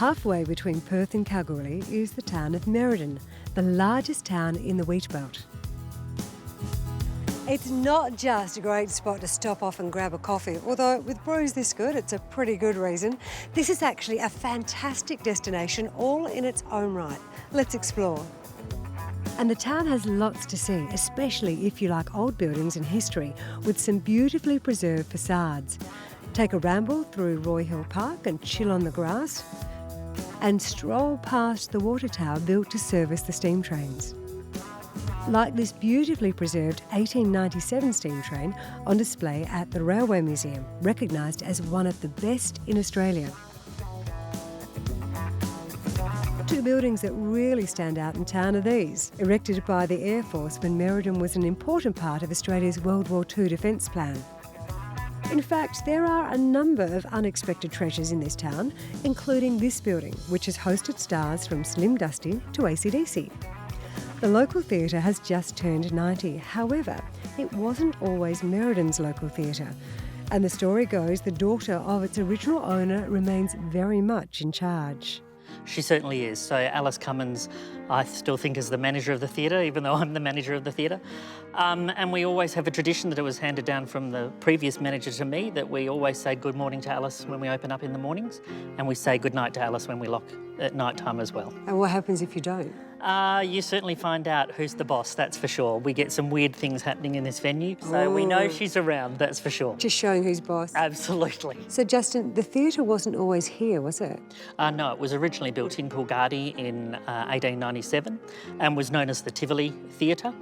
Halfway between Perth and Kalgoorlie is the town of Merredin, the largest town in the Wheatbelt. It's not just a great spot to stop off and grab a coffee, although with brews this good, it's a pretty good reason. This is actually a fantastic destination all in its own right. Let's explore. And the town has lots to see, especially if you like old buildings and history, with some beautifully preserved facades. Take a ramble through Roy Hill Park and chill on the grass, and stroll past the water tower built to service the steam trains. Like this beautifully preserved 1897 steam train on display at the Railway Museum, recognised as one of the best in Australia. Two buildings that really stand out in town are these, erected by the Air Force when Merredin was an important part of Australia's World War II defence plan. In fact, there are a number of unexpected treasures in this town, including this building, which has hosted stars from Slim Dusty to AC/DC. The local theatre has just turned 90. However, it wasn't always Merredin's local theatre. And the story goes the daughter of its original owner remains very much in charge. She certainly is. So Alice Cummins, I still think, is the manager of the theatre, even though I'm the manager of the theatre. And we always have a tradition that it was handed down from the previous manager to me, that we always say good morning to Alice when we open up in the mornings, and we say good night to Alice when we lock at night time as well. And what happens if you don't? You certainly find out who's the boss, that's for sure. We get some weird things happening in this venue, so we know she's around, that's for sure. Just showing who's boss. Absolutely. So Justin, the theatre wasn't always here, was it? No, it was originally built in Coolgardie in 1897 and was known as the Tivoli Theatre.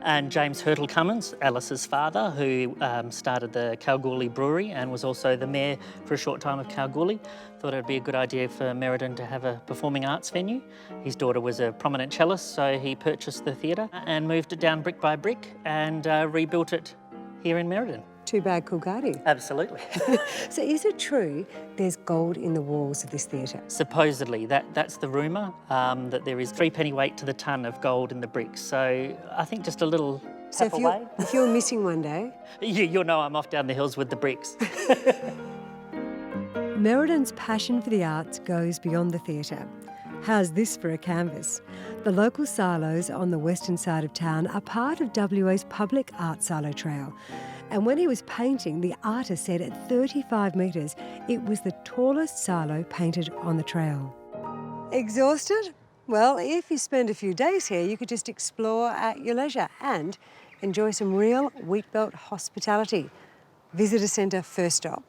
And James Hurtle Cummins, Alice's father, who started the Kalgoorlie Brewery and was also the mayor for a short time of Kalgoorlie, thought it would be a good idea for Merredin to have a performing arts venue. His daughter was a prominent cellist, so he purchased the theatre and moved it down brick by brick and rebuilt it here in Merredin. Too bad Coolgardie. Absolutely. So is it true there's gold in the walls of this theatre? Supposedly, that's the rumour, that there is 3 pennyweight to the tonne of gold in the bricks. So I think just a little tap away. If you're missing one day... You'll know I'm off down the hills with the bricks. Merredin's passion for the arts goes beyond the theatre. How's this for a canvas? The local silos on the western side of town are part of WA's public art silo trail. And when he was painting, the artist said at 35 metres, it was the tallest silo painted on the trail. Exhausted? Well, if you spend a few days here, you could just explore at your leisure and enjoy some real Wheatbelt hospitality. Visitor Centre first stop.